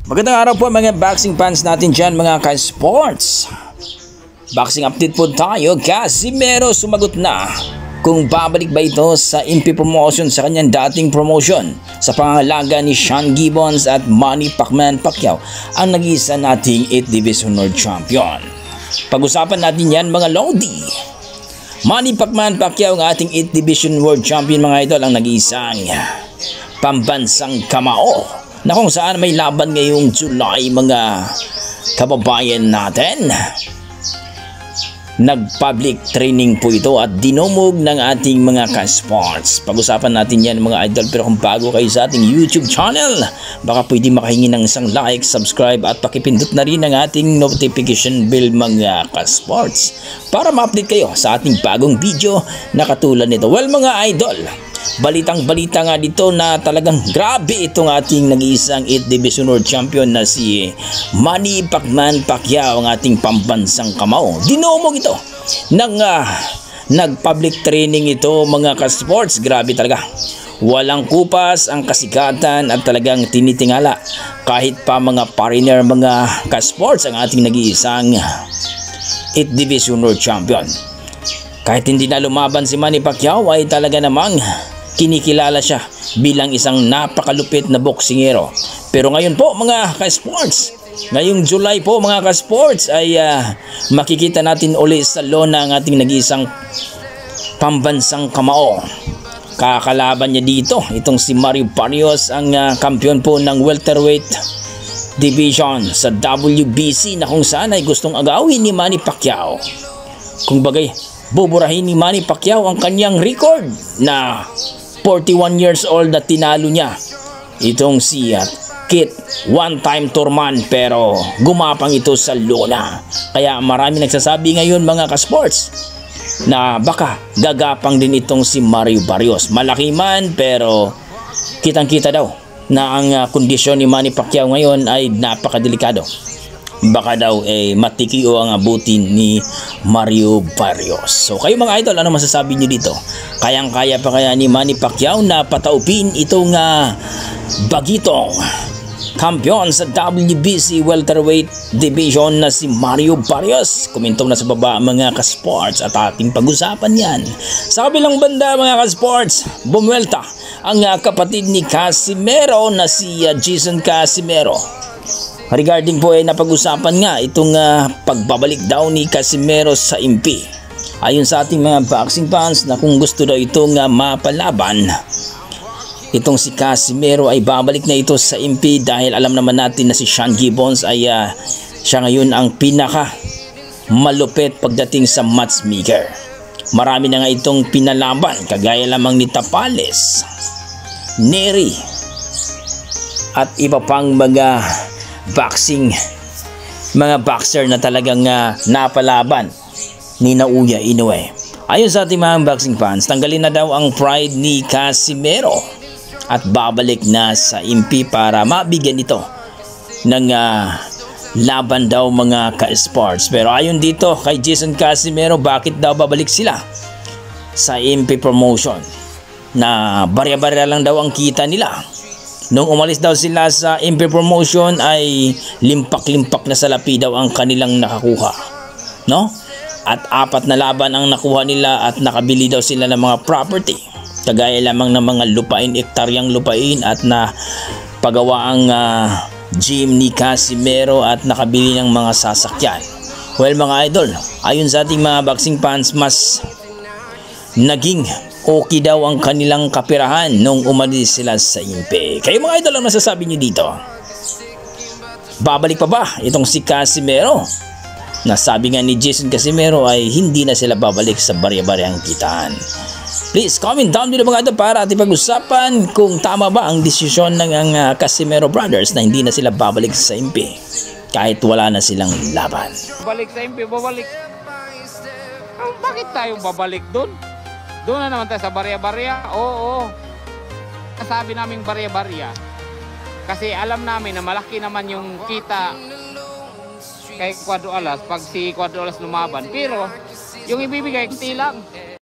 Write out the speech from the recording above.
Magandang araw po mga boxing fans natin dyan mga ka-sports. Boxing update po tayo. Casimero sumagot na kung babalik ba ito sa MP promotion sa kanyang dating promotion sa pangangalaga ni Sean Gibbons at Manny Pacquiao, ang nag-iisa nating 8 Division World Champion. Pag-usapan natin yan mga Lodi. Manny Pacquiao ang ating 8 Division World Champion mga idol, ang nag-iisang pambansang kamao na kung saan may laban ngayong July mga kababayan natin. Nag-public training po ito at dinumog ng ating mga ka-sports. Pag-usapan natin yan mga idol, pero kung bago kayo sa ating YouTube channel, baka pwede makahingi ng isang like, subscribe at pakipindot na rin ang ating notification bell mga ka-sports para ma-update kayo sa ating bagong video na katulad nito. Well mga idol, balitang-balita nga dito na talagang grabe itong ating nag-iisang 8 Division World Champion na si Manny Pacquiao, ang ating pambansang kamao. Dinumog ito ng nag-public training ito mga ka-sports. Grabe talaga. Walang kupas ang kasikatan at talagang tinitingala kahit pa mga partner mga ka-sports ang ating nag-iisang 8 Division World Champion. Kahit hindi na lumaban si Manny Pacquiao ay talaga namang kinikilala siya bilang isang napakalupit na boksingero. Pero ngayon po mga ka-sports, ngayong July po mga ka-sports ay makikita natin uli sa lona ang ating nag-iisang pambansang kamao. Kakalaban niya dito itong si Mario Barrios, ang kampiyon po ng welterweight division sa WBC na kung saan ay gustong agawin ni Manny Pacquiao. Kung bagay, buburahin ni Manny Pacquiao ang kanyang record na 41 years old na tinalo niya itong si Kit, one-time tourman, pero gumapang ito sa lona. Kaya marami nagsasabi ngayon mga ka-sports na baka gagapang din itong si Mario Barrios. Malaki man pero kitang-kita daw na ang kondisyon ni Manny Pacquiao ngayon ay napakadelikado. Baka daw matikiyo ang abutin ni Mario Barrios. So kayo mga idol, ano masasabi niyo dito? Kayang-kaya pa kaya ni Manny Pacquiao na pataupin itong bagitong kampiyon sa WBC welterweight division na si Mario Barrios? Komento na sa baba mga ka-sports at ating pag-usapan yan. Sa kabilang banda mga ka-sports, bumwelta ang kapatid ni Casimero na si Jason Casimero. Regarding po napag-usapan nga itong pagbabalik daw ni Casimero sa MP. Ayon sa ating mga boxing fans na kung gusto daw itong mapalaban, itong si Casimero ay babalik na ito sa MP dahil alam naman natin na si Sean Gibbons ay siya ngayon ang pinaka malupit pagdating sa matchmaker. Marami na nga itong pinalaban kagaya lamang ni Tapales, Neri at iba pang mga boxer na talagang napalaban ni Naoya Inoue. Ayon sa ating mga boxing fans, tanggalin na daw ang pride ni Casimero at babalik na sa MP para mabigyan ito ng laban daw mga ka-sports. Pero ayon dito kay Jason Casimero, bakit daw babalik sila sa MP promotion na barya-barya lang daw ang kita nila? Nung umalis daw sila sa MP promotion ay limpak-limpak na salapi daw ang kanilang nakakuha, no? At 4 na laban ang nakuha nila at nakabili daw sila ng mga property, kagaya lamang ng mga lupain, ektaryang lupain, at na pagawa ang gym ni Casimero at nakabili ng mga sasakyan. Well mga idol, ayon sa ating mga boxing fans, mas naging okay daw ang kanilang kapirahan nung umalis sila sa MP. Kayo mga idol, ang masasabi nyo dito? Babalik pa ba itong si Casimero? Nasabi nga ni Jason Casimero ay hindi na sila babalik sa barya-baryang kitaan. Please comment down below mga idol para ating pag-usapan kung tama ba ang desisyon ng Casimero Brothers na hindi na sila babalik sa MP kahit wala na silang laban. Balik sa MP, babalik. Bakit tayo babalik doon? Doon na naman tayo sa barya-barya. Oo. Sabi namin barya-barya kasi alam namin na malaki naman yung kita kay Cuadro Alas pag si Cuadro Alas lumaban. Pero yung ibibigay, kunti lang.